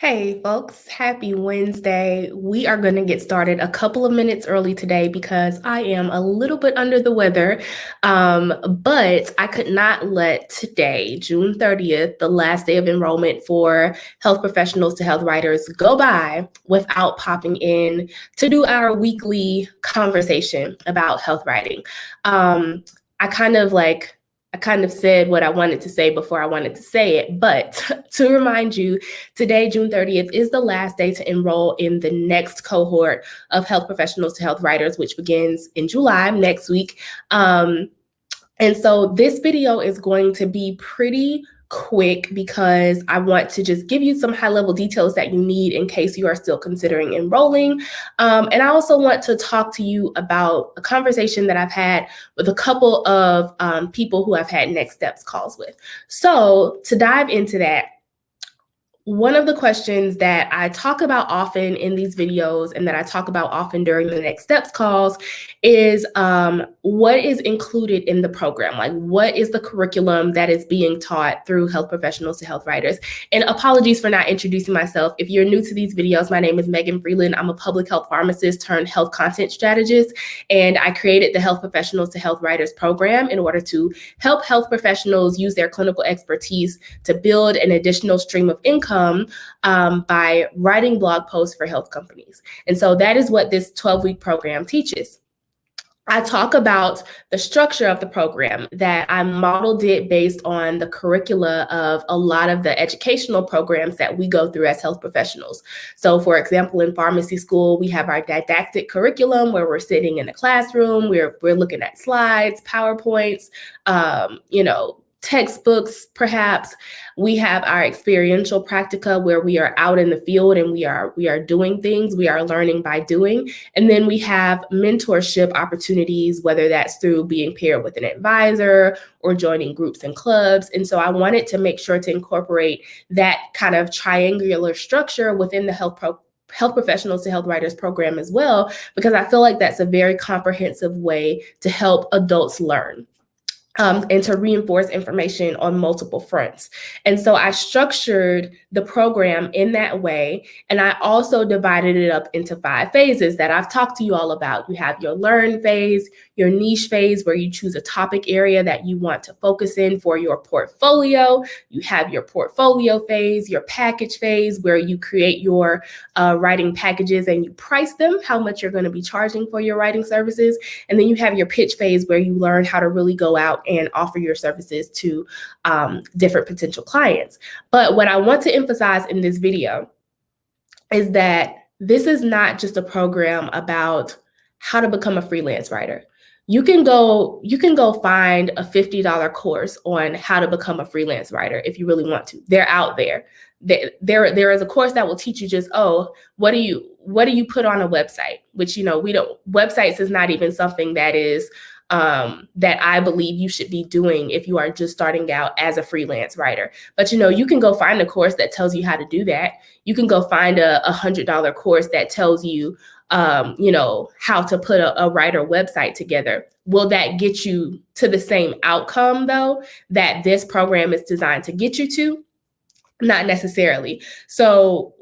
Hey folks, happy Wednesday. We are going to get started a couple of minutes early today because I am a little bit under the weather. But I could not let today, June 30th, the last day of enrollment for health professionals to health writers, go by without popping in to do our weekly conversation about health writing. I kind of like I kind of said what I wanted to say before I wanted to say it, but to remind you, today, June 30th, is the last day to enroll in the next cohort of health professionals to health writers, which begins in July next week. And so this video is going to be pretty quick because I want to just give you some high-level details that you need in case you are still considering enrolling. And I also want to talk to you about a conversation that I've had with a couple of people who I've had next steps calls with. So to dive into that, one of the questions that I talk about often in these videos and that I talk about often during the next steps calls is what is included in the program? Like, what is the curriculum that is being taught through health professionals to health writers? And apologies for not introducing myself. If you're new to these videos, my name is Megan Freeland. I'm a public health pharmacist turned health content strategist, and I created the Health Professionals to Health Writers program in order to help health professionals use their clinical expertise to build an additional stream of income by writing blog posts for health companies. And so that is what this 12-week program teaches. I talk about the structure of the program, that I modeled it based on the curricula of a lot of the educational programs that we go through as health professionals. So for example, in pharmacy school, we have our didactic curriculum where we're sitting in the classroom, we're looking at slides, PowerPoints, textbooks, perhaps. We have our experiential practica where we are out in the field and we are doing things, we are learning by doing. And then we have mentorship opportunities, whether that's through being paired with an advisor or joining groups and clubs. And so I wanted to make sure to incorporate that kind of triangular structure within the health professionals to health writers program as well, because I feel like that's a very comprehensive way to help adults learn. And to reinforce information on multiple fronts. And so I structured the program in that way. And I also divided it up into 5 phases that I've talked to you all about. You have your learn phase, your niche phase, where you choose a topic area that you want to focus in for your portfolio. You have your portfolio phase, your package phase, where you create your writing packages and you price them, how much you're going to be charging for your writing services. And then you have your pitch phase, where you learn how to really go out and offer your services to different potential clients. But what I want to emphasize in this video is that this is not just a program about how to become a freelance writer. You can go find a $50 course on how to become a freelance writer if you really want to. They're out there. There is a course that will teach you just, what do you put on a website? Which, websites is not even something that is that I believe you should be doing if you are just starting out as a freelance writer. But you can go find a course that tells you how to do that. You can go find a $100 course that tells you how to put a writer website together. Will that get you to the same outcome, though, that this program is designed to get you to? Not necessarily. So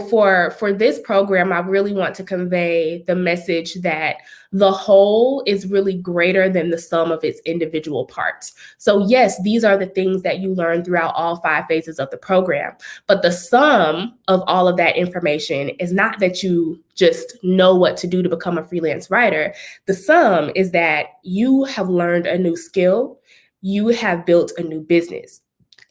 for this program, I really want to convey the message that the whole is really greater than the sum of its individual parts. So yes, these are the things that you learn throughout all 5 phases of the program. But the sum of all of that information is not that you just know what to do to become a freelance writer. The sum is that you have learned a new skill, you have built a new business,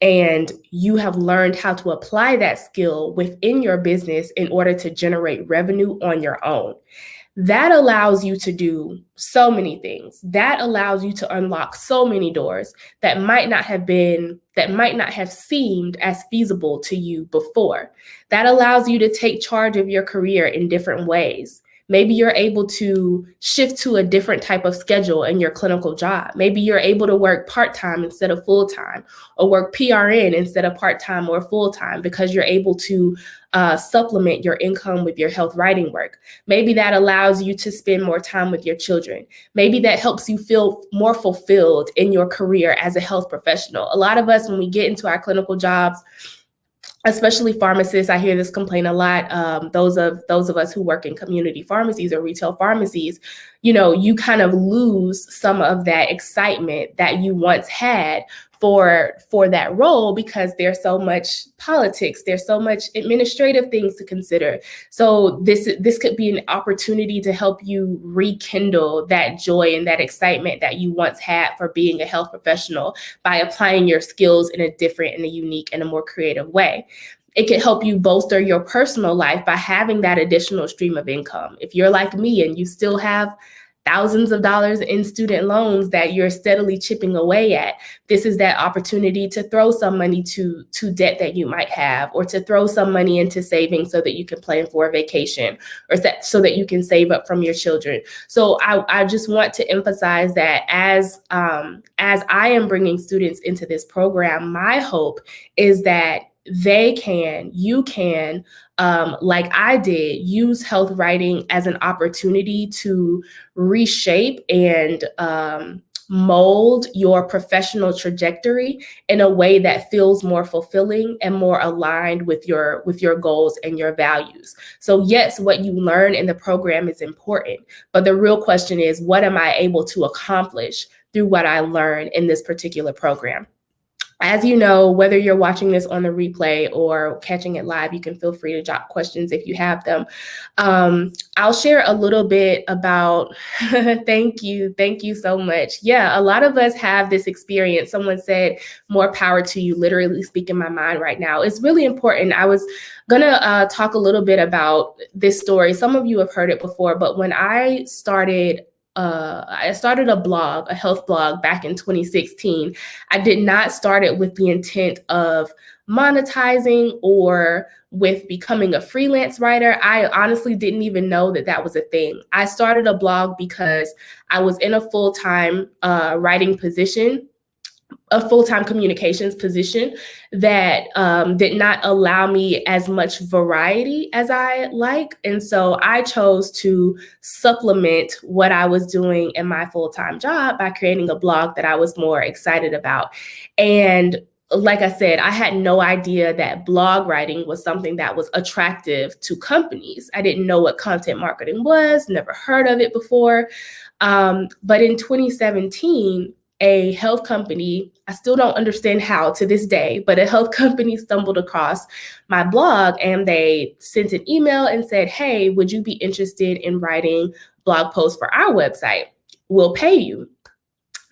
and you have learned how to apply that skill within your business in order to generate revenue on your own. That allows you to do so many things. That allows you to unlock so many doors that might not have seemed as feasible to you before. That allows you to take charge of your career in different ways. Maybe you're able to shift to a different type of schedule in your clinical job. Maybe you're able to work part-time instead of full-time, or work PRN instead of part-time or full-time, because you're able to supplement your income with your health writing work. Maybe that allows you to spend more time with your children. Maybe that helps you feel more fulfilled in your career as a health professional. A lot of us, when we get into our clinical jobs, especially pharmacists. I hear this complaint a lot. Those of us who work in community pharmacies or retail pharmacies, you kind of lose some of that excitement that you once had for that role, because there's so much politics, there's so much administrative things to consider. So this could be an opportunity to help you rekindle that joy and that excitement that you once had for being a health professional by applying your skills in a different and a unique and a more creative way. It could help you bolster your personal life by having that additional stream of income. If you're like me and you still have thousands of dollars in student loans that you're steadily chipping away at, this is that opportunity to throw some money to debt that you might have, or to throw some money into savings so that you can plan for a vacation, or so that you can save up from your children. So I just want to emphasize that as I am bringing students into this program, my hope is that you can, like I did, use health writing as an opportunity to reshape and mold your professional trajectory in a way that feels more fulfilling and more aligned with your goals and your values. So yes, what you learn in the program is important, but the real question is, what am I able to accomplish through what I learn in this particular program? As you know, whether you're watching this on the replay or catching it live, you can feel free to drop questions if you have them. I'll share a little bit about, thank you so much. Yeah, a lot of us have this experience. Someone said, more power to you, literally speaking my mind right now. It's really important. I was gonna talk a little bit about this story. Some of you have heard it before, but when I started a blog, a health blog back in 2016. I did not start it with the intent of monetizing or with becoming a freelance writer. I honestly didn't even know that was a thing. I started a blog because I was in a full-time writing position, a full-time communications position that did not allow me as much variety as I like. And so I chose to supplement what I was doing in my full-time job by creating a blog that I was more excited about. And like I said, I had no idea that blog writing was something that was attractive to companies. I didn't know what content marketing was, never heard of it before. But in 2017, a health company, I still don't understand how to this day, but a health company stumbled across my blog and they sent an email and said, hey, would you be interested in writing blog posts for our website? We'll pay you.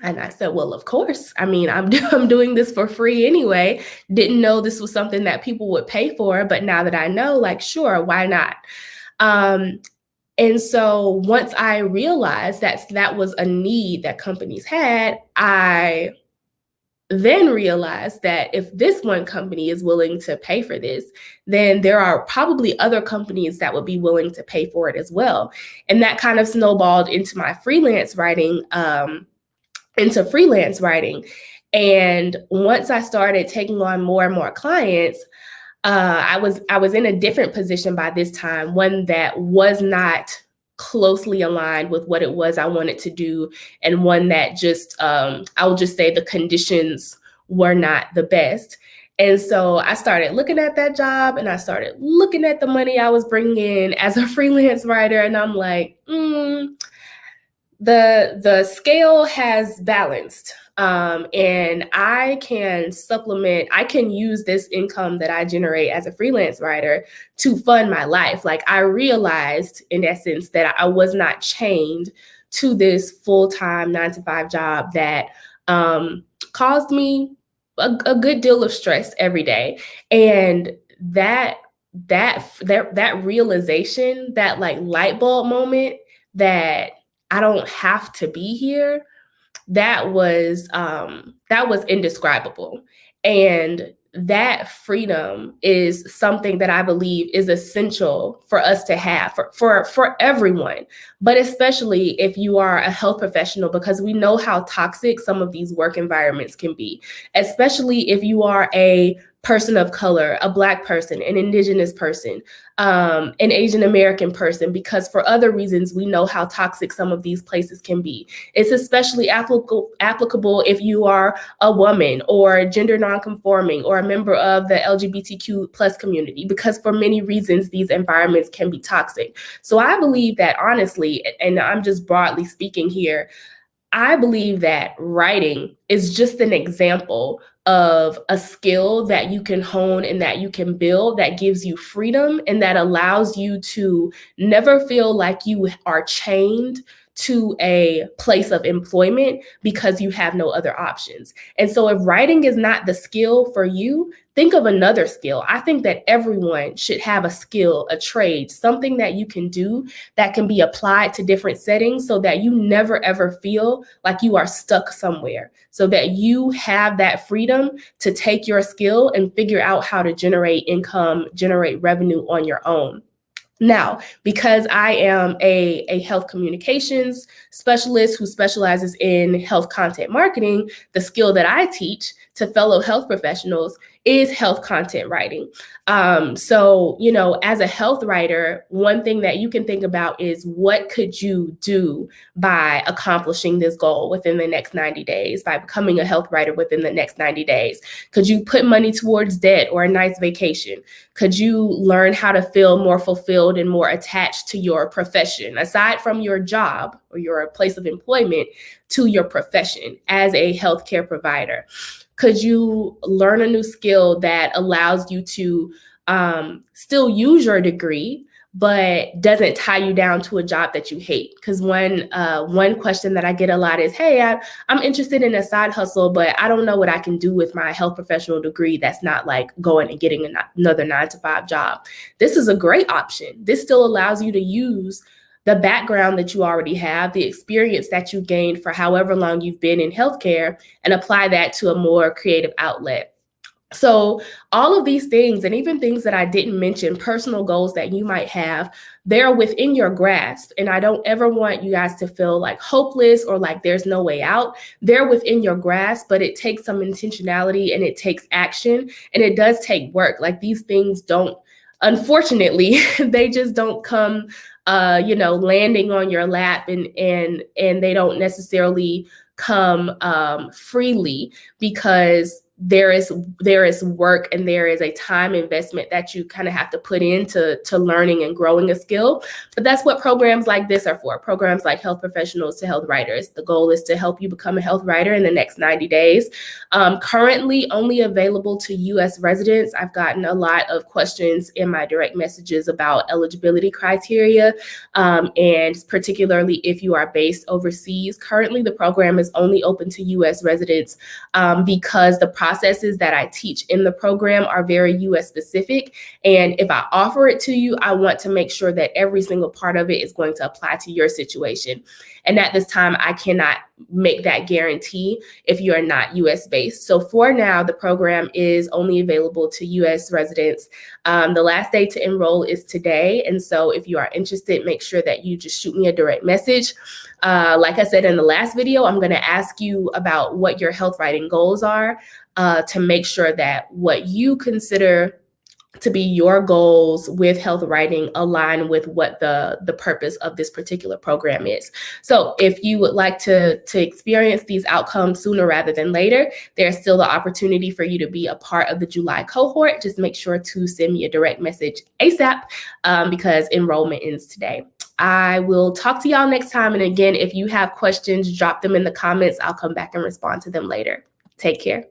And I said, well, of course. I mean, I'm doing this for free anyway. Didn't know this was something that people would pay for, but now that I know, like, sure, why not? And so once I realized that was a need that companies had, I then realized that if this one company is willing to pay for this, then there are probably other companies that would be willing to pay for it as well. And that kind of snowballed into my freelance writing, And once I started taking on more and more clients, I was in a different position by this time, one that was not closely aligned with what it was I wanted to do, and one that just, I will just say the conditions were not the best. And so I started looking at that job and I started looking at the money I was bringing in as a freelance writer. And I'm like, the scale has balanced. And I can use this income that I generate as a freelance writer to fund my life. Like, I realized in essence that I was not chained to this full-time 9-to-5 job that caused me a good deal of stress every day. And that realization, that like light bulb moment that I don't have to be here, that was indescribable. And that freedom is something that I believe is essential for us to have for everyone, but especially if you are a health professional, because we know how toxic some of these work environments can be, especially if you are a person of color, a Black person, an Indigenous person, an Asian American person, because for other reasons, we know how toxic some of these places can be. It's especially applicable if you are a woman or gender nonconforming or a member of the LGBTQ plus community, because for many reasons, these environments can be toxic. So I believe that honestly, and I'm just broadly speaking here, I believe that writing is just an example of a skill that you can hone and that you can build that gives you freedom and that allows you to never feel like you are chained to a place of employment because you have no other options. And so if writing is not the skill for you, think of another skill. I think that everyone should have a skill, a trade, something that you can do that can be applied to different settings so that you never ever feel like you are stuck somewhere, so that you have that freedom to take your skill and figure out how to generate income, generate revenue on your own. Now, because I am a health communications specialist who specializes in health content marketing, the skill that I teach to fellow health professionals is health content writing. So, as a health writer, one thing that you can think about is what could you do by accomplishing this goal within the next 90 days, by becoming a health writer within the next 90 days? Could you put money towards debt or a nice vacation? Could you learn how to feel more fulfilled and more attached to your profession, aside from your job or your place of employment, to your profession as a healthcare provider? Could you learn a new skill that allows you to still use your degree, but doesn't tie you down to a job that you hate? Because one question that I get a lot is, hey, I'm interested in a side hustle, but I don't know what I can do with my health professional degree that's not like going and getting another 9-to-5 job. This is a great option. This still allows you to use the background that you already have, the experience that you gained for however long you've been in healthcare, and apply that to a more creative outlet. So all of these things, and even things that I didn't mention, personal goals that you might have, they're within your grasp. And I don't ever want you guys to feel like hopeless or like there's no way out. They're within your grasp, but it takes some intentionality and it takes action, and it does take work. Like, these things don't, unfortunately, they just don't come landing on your lap, and they don't necessarily come freely, because there is work and there is a time investment that you kind of have to put into learning and growing a skill. But that's what programs like this are for. Programs like Health Professionals to Health Writers. The goal is to help you become a health writer in the next 90 days. Currently only available to U.S. residents. I've gotten a lot of questions in my direct messages about eligibility criteria, and particularly if you are based overseas. Currently, the program is only open to U.S. residents because the processes that I teach in the program are very US specific. And if I offer it to you, I want to make sure that every single part of it is going to apply to your situation. And at this time, I cannot make that guarantee if you are not US based. So for now, the program is only available to US residents. The last day to enroll is today. And so if you are interested, make sure that you just shoot me a direct message. Like I said in the last video, I'm going to ask you about what your health writing goals are, to make sure that what you consider to be your goals with health writing align with what the purpose of this particular program is. So if you would like to experience these outcomes sooner rather than later, there's still the opportunity for you to be a part of the July cohort. Just make sure to send me a direct message ASAP, because enrollment ends today. I will talk to y'all next time. And again, if you have questions, drop them in the comments. I'll come back and respond to them later. Take care.